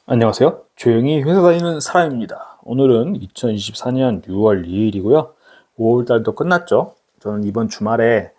안녕하세요. 조용히 회사 다니는 사람입니다. 오늘은 2024년 6월 2일이고요. 5월 달도 끝났죠. 저는 이번 주말에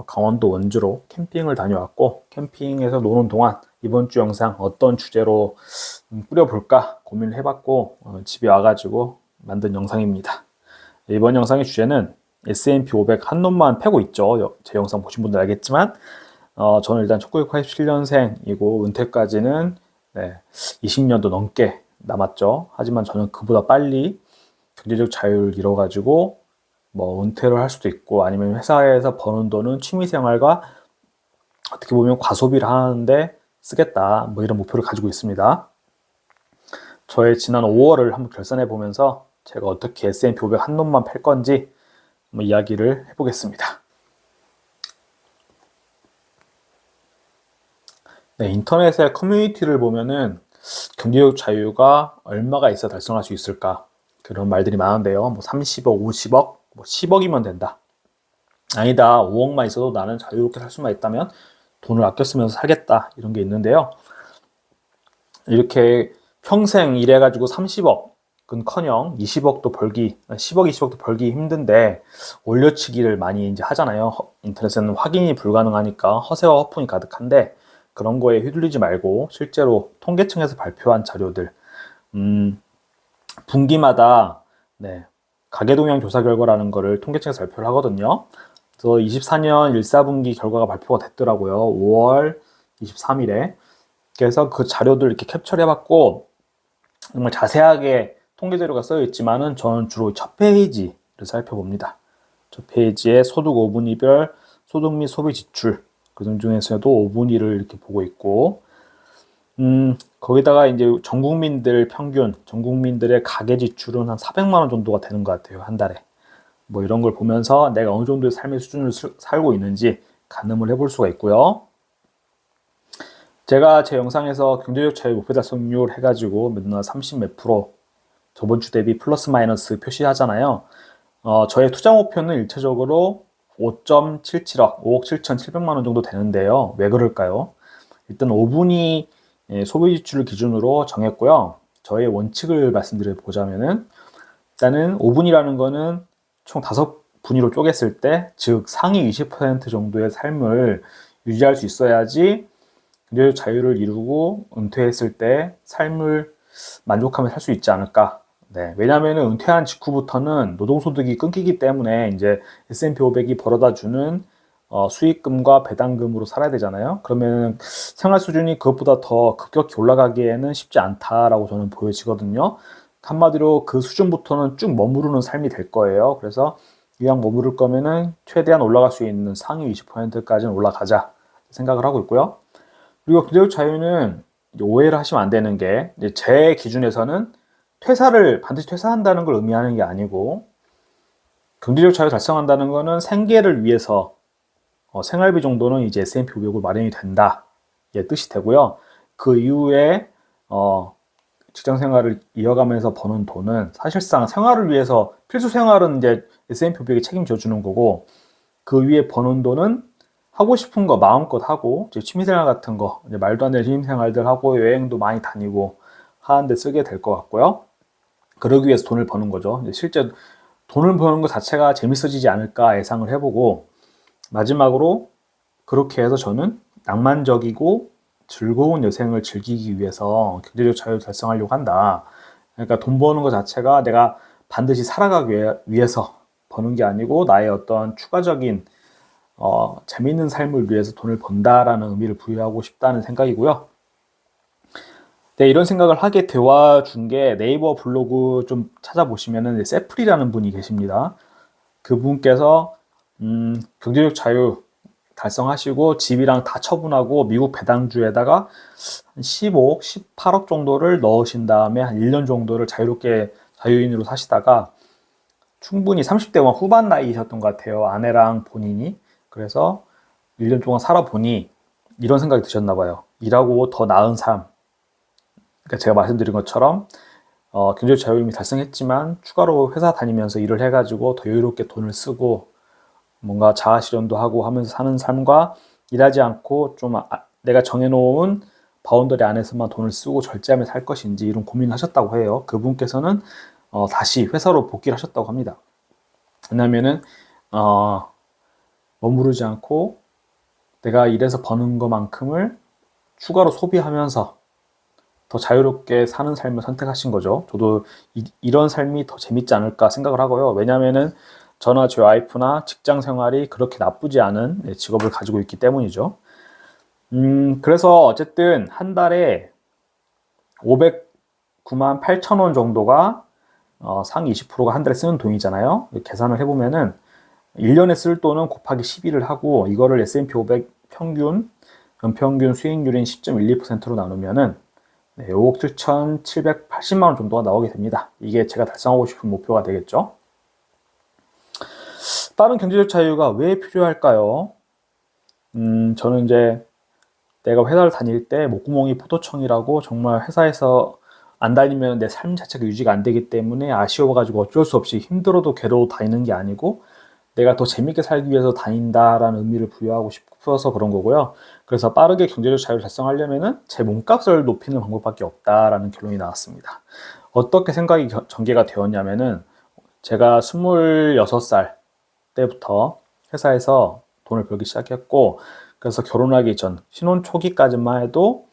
강원도 원주로 캠핑을 다녀왔고, 캠핑에서 노는 동안 이번 주 영상 어떤 주제로 꾸려볼까 고민을 해봤고, 집에 와가지고 만든 영상입니다. 이번 영상의 주제는 S&P 500 한 놈만 패고 있죠. 제 영상 보신 분들 알겠지만, 저는 일단 1987년생이고 은퇴까지는 20년도 넘게 남았죠. 하지만 저는 그보다 빨리 경제적 자유를 잃어가지고 뭐 은퇴를 할 수도 있고 아니면 회사에서 버는 돈은 취미생활과 어떻게 보면 과소비를 하는데 쓰겠다, 뭐 이런 목표를 가지고 있습니다. 저의 지난 5월을 한번 결산해 보면서 제가 어떻게 S&P 500 한 놈만 팔 건지 한번 이야기를 해보겠습니다. 네, 인터넷의 커뮤니티를 보면은 경제적 자유가 얼마가 있어 달성할 수 있을까? 그런 말들이 많은데요. 뭐 30억, 50억, 뭐 10억이면 된다. 아니다, 5억만 있어도 나는 자유롭게 살 수만 있다면 돈을 아껴 쓰면서 살겠다. 이런 게 있는데요. 이렇게 평생 일해가지고 30억은커녕 20억도 벌기, 10억, 20억도 벌기 힘든데 올려치기를 많이 이제 하잖아요. 인터넷에는 확인이 불가능하니까 허세와 허풍이 가득한데 그런 거에 휘둘리지 말고 실제로 통계청에서 발표한 자료들, 분기마다 가계동향 조사 결과라는 거를 통계청에서 발표를 하거든요. 그래서 24년 1사분기 결과가 발표가 됐더라고요. 5월 23일에. 그래서 그 자료들 이렇게 캡처를 해봤고 정말 자세하게 통계 자료가 쓰여 있지만은 저는 주로 첫 페이지를 살펴봅니다. 첫 페이지에 소득 5분위별 소득 및 소비 지출 그 중에서도 5분위를 이렇게 보고 있고, 거기다가 이제 전 국민들 평균, 전 국민들의 가계 지출은 한 400만 원 정도가 되는 것 같아요, 한 달에. 뭐 이런 걸 보면서 내가 어느 정도의 삶의 수준을 살고 있는지 가늠을 해볼 수가 있고요. 제가 제 영상에서 경제적 자유 목표 달성률 해가지고 맨날 30 몇 프로 저번 주 대비 플러스 마이너스 표시하잖아요. 저의 투자 목표는 일차적으로 5.77억, 5억 7,700만 원 정도 되는데요. 왜 그럴까요? 일단 5분위 소비 지출을 기준으로 정했고요. 저의 원칙을 말씀드려보자면은 일단은 5분이라는 거는 총 5분위로 쪼갰을 때, 즉 상위 20% 정도의 삶을 유지할 수 있어야지 경제적 자유를 이루고 은퇴했을 때 삶을 만족하며 살 수 있지 않을까. 네, 왜냐하면 은퇴한 직후부터는 노동소득이 끊기기 때문에 이제 S&P 500이 벌어다 주는 수익금과 배당금으로 살아야 되잖아요. 그러면 생활 수준이 그것보다 더 급격히 올라가기에는 쉽지 않다라고 저는 보여지거든요. 한마디로 그 수준부터는 쭉 머무르는 삶이 될 거예요. 그래서 이왕 머무를 거면은 최대한 올라갈 수 있는 상위 20%까지는 올라가자 생각을 하고 있고요. 그리고 경제적 자유는 오해를 하시면 안 되는 게, 제 기준에서는 반드시 퇴사한다는 걸 의미하는 게 아니고, 경제적 자유 달성한다는 거는 생계를 위해서 생활비 정도는 이제 S&P 500으로 마련이 된다. 의 뜻이 되고요. 그 이후에 직장 생활을 이어가면서 버는 돈은 사실상 생활을 위해서, 필수 생활은 이제 S&P 500이 책임져 주는 거고, 그 위에 버는 돈은 하고 싶은 거 마음껏 하고, 취미생활 같은 거, 말도 안 되는 취미생활들 하고, 여행도 많이 다니고 하는데 쓰게 될 것 같고요. 그러기 위해서 돈을 버는 거죠. 실제 돈을 버는 것 자체가 재밌어지지 않을까 예상을 해보고, 마지막으로 그렇게 해서 저는 낭만적이고 즐거운 여생을 즐기기 위해서 경제적 자유를 달성하려고 한다. 그러니까 돈 버는 것 자체가 내가 반드시 살아가기 위해서 버는 게 아니고 나의 어떤 추가적인 재미있는 삶을 위해서 돈을 번다라는 의미를 부여하고 싶다는 생각이고요. 네, 이런 생각을 하게 되어준 게 네이버 블로그 좀 찾아보시면은 세플이라는 분이 계십니다. 그분께서 경제적 자유 달성하시고 집이랑 다 처분하고 미국 배당주에다가 15억, 18억 정도를 넣으신 다음에 한 1년 정도를 자유롭게 자유인으로 사시다가 충분히 30대 후반 나이셨던 것 같아요. 아내랑 본인이. 그래서 1년 동안 살아보니 이런 생각이 드셨나 봐요. 일하고 더 나은 삶. 그러니까 제가 말씀드린 것처럼 경제적 자유를 이미 달성했지만 추가로 회사 다니면서 일을 해가지고 더 여유롭게 돈을 쓰고 뭔가 자아 실현도 하고 하면서 사는 삶과 일하지 않고 좀 내가 정해놓은 바운더리 안에서만 돈을 쓰고 절제하면서 할 것인지 이런 고민을 하셨다고 해요. 그분께서는 다시 회사로 복귀를 하셨다고 합니다. 왜냐면은 머무르지 않고 내가 일해서 버는 것만큼을 추가로 소비하면서 더 자유롭게 사는 삶을 선택하신 거죠. 저도 이런 삶이 더 재밌지 않을까 생각을 하고요. 왜냐면은 저나 제 와이프나 직장 생활이 그렇게 나쁘지 않은 직업을 가지고 있기 때문이죠. 그래서 어쨌든 한 달에 509만 8천 원 정도가 상위 20%가 한 달에 쓰는 돈이잖아요. 계산을 해보면은 1년에 쓸 돈은 곱하기 12를 하고 이거를 S&P 500 평균 연평균 수익률인 10.12%로 나누면은 5억 7,780만 원 정도가 나오게 됩니다. 이게 제가 달성하고 싶은 목표가 되겠죠. 다른 경제적 자유가 왜 필요할까요? 저는 이제 내가 회사를 다닐 때 목구멍이 포도청이라고 정말 회사에서 안 다니면 내 삶 자체가 유지가 안 되기 때문에 아쉬워가지고 어쩔 수 없이 힘들어도 괴로워 다니는 게 아니고 내가 더 재밌게 살기 위해서 다닌다라는 의미를 부여하고 싶어서 그런 거고요. 그래서 빠르게 경제적 자유를 달성하려면은 제 몸값을 높이는 방법밖에 없다라는 결론이 나왔습니다. 어떻게 생각이 전개가 되었냐면은 제가 26살 때부터 회사에서 돈을 벌기 시작했고 그래서 결혼하기 전 신혼 초기까지만 해도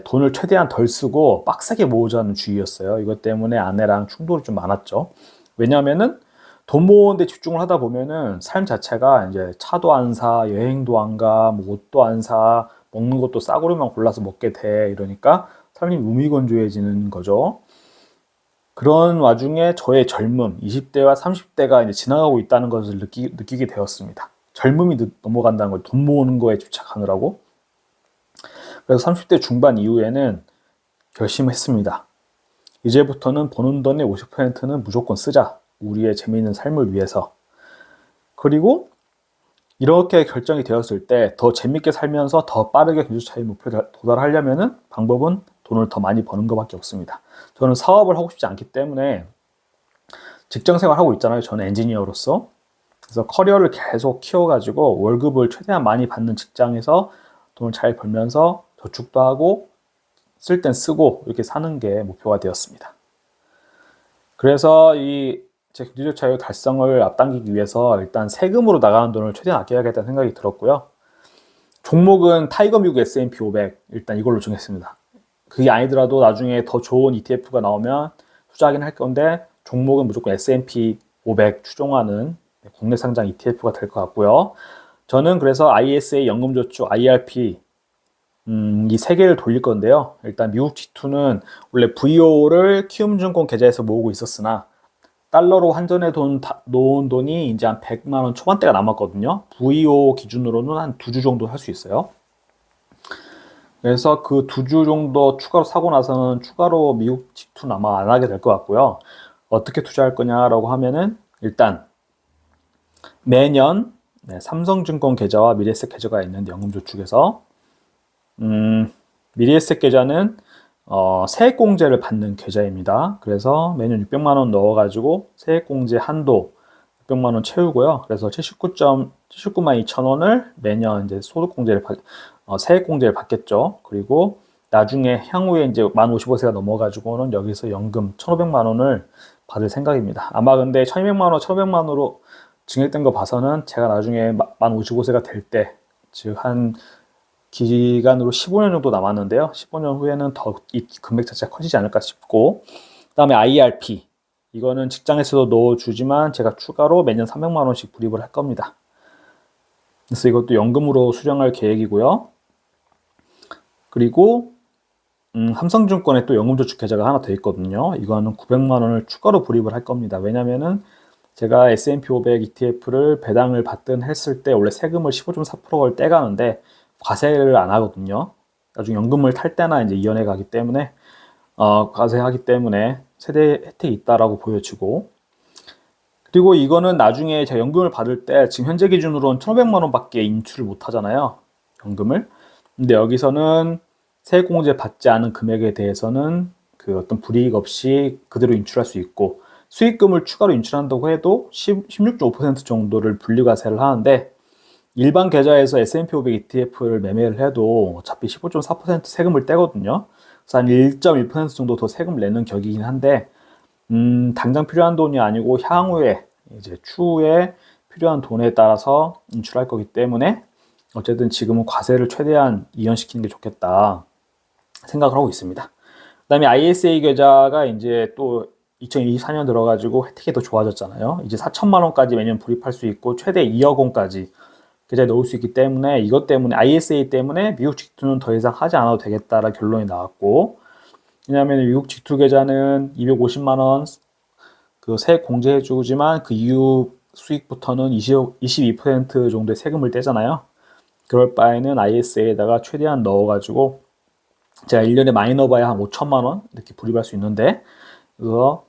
돈을 최대한 덜 쓰고 빡세게 모으자는 주의였어요. 이것 때문에 아내랑 충돌이 좀 많았죠. 왜냐하면은 돈 모으는데 집중을 하다 보면은 삶 자체가 이제 차도 안 사, 여행도 안 가, 뭐 옷도 안 사, 먹는 것도 싸구려만 골라서 먹게 돼. 이러니까 삶이 무미건조해지는 거죠. 그런 와중에 저의 젊음, 20대와 30대가 이제 지나가고 있다는 것을 느끼게 되었습니다. 젊음이 넘어간다는 걸 돈 모으는 거에 집착하느라고. 그래서 30대 중반 이후에는 결심했습니다. 이제부터는 버는 돈의 50%는 무조건 쓰자. 우리의 재미있는 삶을 위해서. 그리고 이렇게 결정이 되었을 때 더 재밌게 살면서 더 빠르게 경제적 자유 목표에 도달하려면은 방법은 돈을 더 많이 버는 것밖에 없습니다. 저는 사업을 하고 싶지 않기 때문에 직장 생활하고 있잖아요. 저는 엔지니어로서. 그래서 커리어를 계속 키워가지고 월급을 최대한 많이 받는 직장에서 돈을 잘 벌면서 저축도 하고 쓸 땐 쓰고 이렇게 사는 게 목표가 되었습니다. 그래서 제 경제적 자유 달성을 앞당기기 위해서 일단 세금으로 나가는 돈을 최대한 아껴야겠다는 생각이 들었고요. 종목은 타이거 미국 S&P 500 일단 이걸로 정했습니다. 그게 아니더라도 나중에 더 좋은 ETF가 나오면 투자하긴 할 건데 종목은 무조건 S&P 500 추종하는 국내 상장 ETF가 될 것 같고요. 저는 그래서 ISA 연금저축 IRP 이 세 개를 돌릴 건데요. 일단 미국 G2는 원래 VO를 키움증권 계좌에서 모으고 있었으나 달러로 환전해 놓은 돈이 이제 한 100만 원 초반대가 남았거든요. VO 기준으로는 한 2주 정도 할 수 있어요. 그래서 그 2주 정도 추가로 사고 나서는 추가로 미국 G2는 아마 안 하게 될 것 같고요. 어떻게 투자할 거냐라고 하면은 일단 매년 삼성증권 계좌와 미래에셋 계좌가 있는데 연금저축에서 미래에셋 계좌는 세액공제를 받는 계좌입니다. 그래서 매년 600만 원 넣어가지고 세액공제 한도 600만 원 채우고요. 그래서 79만 2천 원을 매년 이제 세액공제를 받겠죠. 그리고 나중에 향후에 이제 만 55세가 넘어가지고는 여기서 연금 1,500만 원을 받을 생각입니다. 아마 근데 1,200만 원, 1,500만 원으로 증액된 거 봐서는 제가 나중에 만 55세가 될 때, 즉 한 기간으로 15년 정도 남았는데요. 15년 후에는 더 이 금액 자체가 커지지 않을까 싶고, 그 다음에 IRP. 이거는 직장에서도 넣어주지만 제가 추가로 매년 300만 원씩 불입을 할 겁니다. 그래서 이것도 연금으로 수령할 계획이고요. 그리고 삼성증권에 또 연금저축 계좌가 하나 더 있거든요. 이거는 900만 원을 추가로 불입을 할 겁니다. 왜냐면은 제가 S&P 500 ETF를 배당을 받든 했을 때 원래 세금을 15.4%를 떼가는데 과세를 안 하거든요. 나중에 연금을 탈 때나 이제 이연해 가기 때문에 과세하기 때문에 세대 혜택이 있다라고 보여지고, 그리고 이거는 나중에 제가 연금을 받을 때 지금 현재 기준으로는 1,500만 원밖에 인출을 못 하잖아요. 연금을. 근데 여기서는 세액공제 받지 않은 금액에 대해서는 그 어떤 불이익 없이 그대로 인출할 수 있고, 수익금을 추가로 인출한다고 해도 16.5% 정도를 분리과세를 하는데 일반 계좌에서 S&P 500 ETF를 매매를 해도 어차피 15.4% 세금을 떼거든요. 그래서 한 1.1% 정도 더 세금을 내는 격이긴 한데, 당장 필요한 돈이 아니고 향후에 이제 추후에 필요한 돈에 따라서 인출할 거기 때문에 어쨌든 지금은 과세를 최대한 이연시키는 게 좋겠다 생각을 하고 있습니다. 그다음에 ISA 계좌가 이제 또 2024년 들어가지고 혜택이 더 좋아졌잖아요. 이제 4천만 원까지 매년 불입할 수 있고 최대 2억 원까지 계좌에 넣을 수 있기 때문에 이것 때문에 ISA 때문에 미국 직투는 더 이상 하지 않아도 되겠다라는 결론이 나왔고, 왜냐하면 미국 직투 계좌는 250만 원 그 세액 공제해주지만 그 이후 수익부터는 22% 정도의 세금을 떼잖아요. 그럴 바에는 ISA에다가 최대한 넣어가지고 제가 1년에 많이 넣어봐야 한 5천만 원 이렇게 불입할 수 있는데, 그래서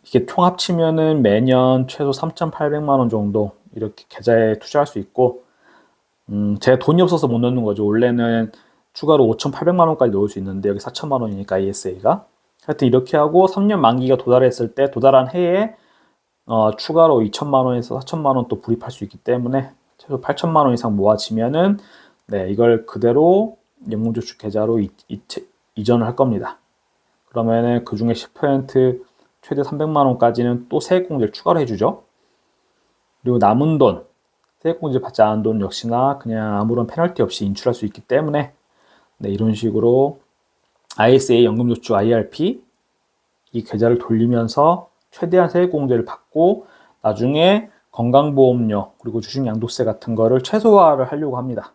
이게 총 합치면은 매년 최소 3,800만 원 정도 이렇게 계좌에 투자할 수 있고, 제가 돈이 없어서 못 넣는 거죠. 원래는 추가로 5,800만 원까지 넣을 수 있는데 여기 4천만 원이니까 ISA가. 하여튼 이렇게 하고 3년 만기가 도달했을 때 도달한 해에 추가로 2천만 원에서 4천만 원 또 불입할 수 있기 때문에 최소 8천만 원 이상 모아지면은 네, 이걸 그대로 연금저축 계좌로 이전을 할 겁니다. 그러면은 그 중에 10% 최대 300만 원까지는 또 세액공제를 추가로 해주죠. 그리고 남은 돈, 세액공제 받지 않은 돈 역시나 그냥 아무런 페널티 없이 인출할 수 있기 때문에 네, 이런 식으로 ISA 연금저축 IRP 이 계좌를 돌리면서 최대한 세액공제를 받고 나중에 건강보험료 그리고 주식양도세 같은 거를 최소화를 하려고 합니다.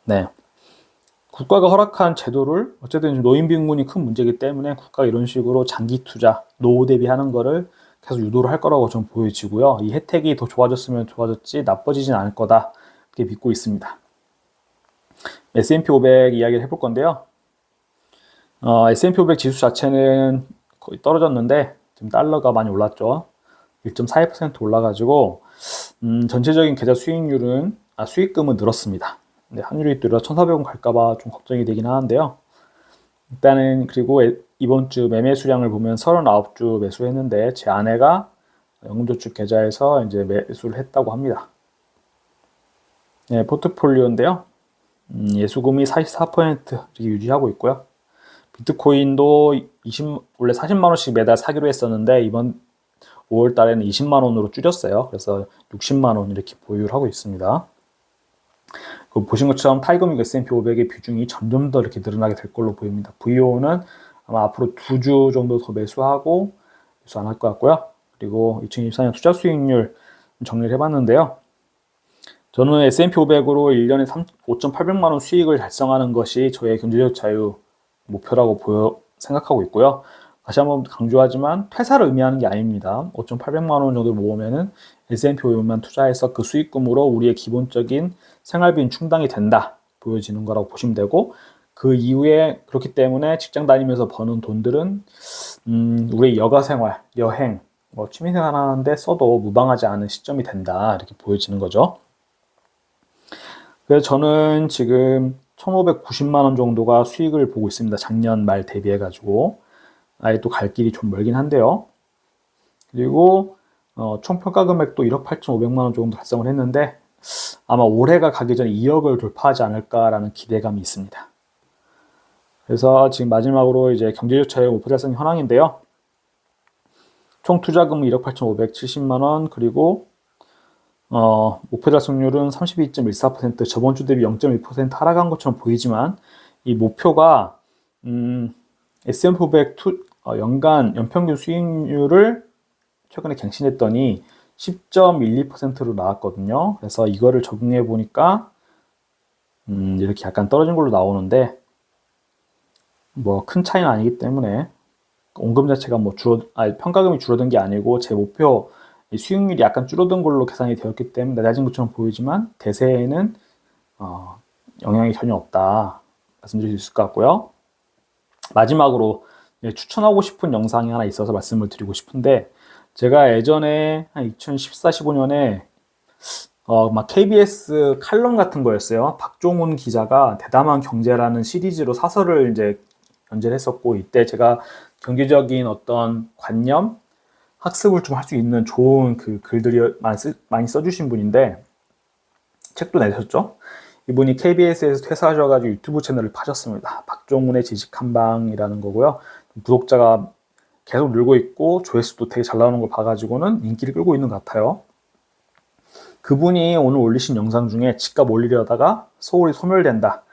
네. 국가가 허락한 제도를 어쨌든 노인빈곤이 큰 문제이기 때문에 국가가 이런 식으로 장기 투자, 노후 대비하는 거를 계속 유도를 할 거라고 좀 보여지고요. 이 혜택이 더 좋아졌으면 좋아졌지 나빠지진 않을 거다 이렇게 믿고 있습니다. S&P 500 이야기를 해볼 건데요. S&P 500 지수 자체는 거의 떨어졌는데 지금 달러가 많이 올랐죠. 1.42% 올라가지고 전체적인 계좌 수익금은 늘었습니다. 네, 환율이 또 1,400원 갈까봐 좀 걱정이 되긴 하는데요. 일단은 그리고 이번 주 매매 수량을 보면 39주 매수했는데 제 아내가 연금저축 계좌에서 이제 매수를 했다고 합니다. 네, 포트폴리오인데요. 예수금이 44% 이렇게 유지하고 있고요. 비트코인도 원래 40만 원씩 매달 사기로 했었는데 이번 5월 달에는 20만 원으로 줄였어요. 그래서 60만 원 이렇게 보유를 하고 있습니다. 보신 것처럼 타이거믹 S&P 500의 비중이 점점 더 이렇게 늘어나게 될 걸로 보입니다. VO는 아마 앞으로 2주 정도 더 매수하고 매수 안 할 것 같고요. 그리고 2024년 투자 수익률 정리를 해봤는데요. 저는 S&P 500으로 1년에 5,800만 원 수익을 달성하는 것이 저의 경제적 자유 목표라고 생각하고 있고요. 다시 한번 강조하지만 퇴사를 의미하는 게 아닙니다. 5,800만 원 정도 모으면은 S&P 500만 투자해서 그 수익금으로 우리의 기본적인 생활비는 충당이 된다 보여지는 거라고 보시면 되고, 그 이후에 그렇기 때문에 직장 다니면서 버는 돈들은 우리의 여가 생활, 여행, 취미생활 하는데 써도 무방하지 않은 시점이 된다 이렇게 보여지는 거죠. 그래서 저는 지금 1,590만 원 정도가 수익을 보고 있습니다. 작년 말 대비해 가지고 아예 또 갈 길이 좀 멀긴 한데요. 그리고 총 평가 금액도 1억 8,500만 원 정도 달성을 했는데 아마 올해가 가기 전에 2억을 돌파하지 않을까라는 기대감이 있습니다. 그래서 지금 마지막으로 이제 경제적 자유 목표 달성 현황인데요. 총 투자금은 1억 8,570만 원, 그리고 목표 달성률은 32.14%, 저번 주 대비 0.1% 하락한 것처럼 보이지만 이 목표가 S&P 500 연간 연평균 수익률을 최근에 갱신했더니 10.12%로 나왔거든요. 그래서 이거를 적용해 보니까 이렇게 약간 떨어진 걸로 나오는데 뭐 큰 차이는 아니기 때문에 원금 자체가 뭐 평가금이 줄어든 게 아니고 제 목표 수익률이 약간 줄어든 걸로 계산이 되었기 때문에 낮아진 것처럼 보이지만 대세에는 영향이 전혀 없다 말씀드릴 수 있을 것 같고요. 마지막으로 추천하고 싶은 영상이 하나 있어서 말씀을 드리고 싶은데, 제가 예전에 한 2014, 15년에 막 KBS 칼럼 같은 거였어요. 박종훈 기자가 대담한 경제라는 시리즈로 사설을 이제 연재를 했었고, 이때 제가 경제적인 어떤 관념, 학습을 좀 할 수 있는 좋은 그 글들이 많이 써주신 분인데, 책도 내셨죠. 이분이 KBS에서 퇴사하셔가지고 유튜브 채널을 파셨습니다. 박종훈의 지식한방이라는 거고요. 구독자가 계속 늘고 있고 조회수도 되게 잘 나오는 걸 봐가지고는 인기를 끌고 있는 것 같아요. 그분이 오늘 올리신 영상 중에 집값 올리려다가 서울이 소멸된다.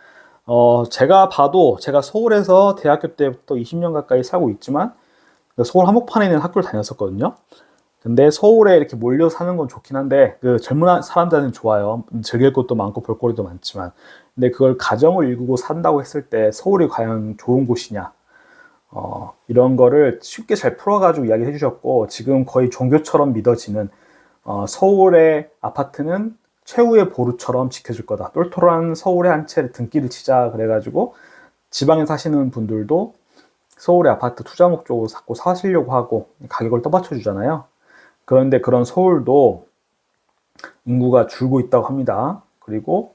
제가 봐도 제가 서울에서 대학교 때부터 20년 가까이 살고 있지만 서울 한복판에 있는 학교를 다녔었거든요. 근데 서울에 이렇게 몰려 사는 건 좋긴 한데 그 젊은 사람들한테는 좋아요. 즐길 것도 많고 볼거리도 많지만 근데 그걸 가정을 이루고 산다고 했을 때 서울이 과연 좋은 곳이냐 이런 거를 쉽게 잘 풀어가지고 이야기해 주셨고 지금 거의 종교처럼 믿어지는 서울의 아파트는 최후의 보루처럼 지켜줄 거다. 똘똘한 서울의 한 채 등기를 치자 그래가지고 지방에 사시는 분들도 서울의 아파트 투자 목적으로 자꾸 사시려고 하고 가격을 떠받쳐 주잖아요. 그런데 그런 서울도 인구가 줄고 있다고 합니다. 그리고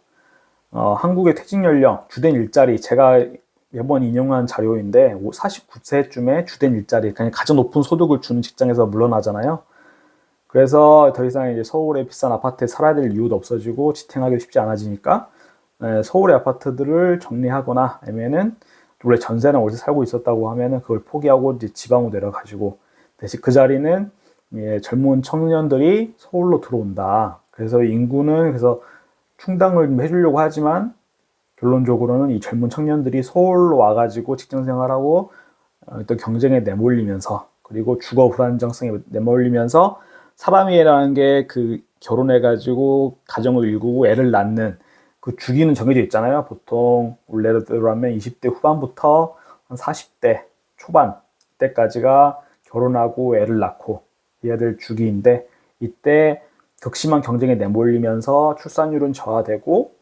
한국의 퇴직 연령, 주된 일자리, 제가 매번 인용한 자료인데 49세쯤에 주된 일자리, 그냥 가장 높은 소득을 주는 직장에서 물러나잖아요. 그래서 더 이상 이제 서울의 비싼 아파트에 살아야 될 이유도 없어지고 지탱하기 쉽지 않아지니까 서울의 아파트들을 정리하거나 아니면은 원래 전세는 어디서 살고 있었다고 하면은 그걸 포기하고 이제 지방으로 내려가지고 대신 그 자리는 젊은 청년들이 서울로 들어온다. 그래서 인구는 그래서 충당을 해주려고 하지만 결론적으로는 이 젊은 청년들이 서울로 와가지고 직장 생활하고 또 경쟁에 내몰리면서 그리고 주거 불안정성에 내몰리면서 사람이라는 게 그 결혼해가지고 가정을 이루고 애를 낳는 그 주기는 정해져 있잖아요. 보통 원래대로 하면 20대 후반부터 한 40대 초반 때까지가 결혼하고 애를 낳고 해야 될 주기인데 이때 극심한 경쟁에 내몰리면서 출산율은 저하되고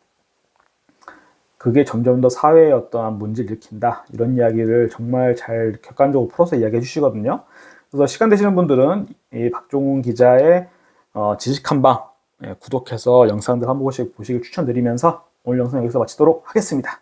그게 점점 더 사회에 어떠한 문제를 일으킨다. 이런 이야기를 정말 잘 객관적으로 풀어서 이야기해 주시거든요. 그래서 시간 되시는 분들은 이 박종훈 기자의 지식한방 구독해서 영상들 한 번씩 보시길 추천드리면서 오늘 영상 여기서 마치도록 하겠습니다.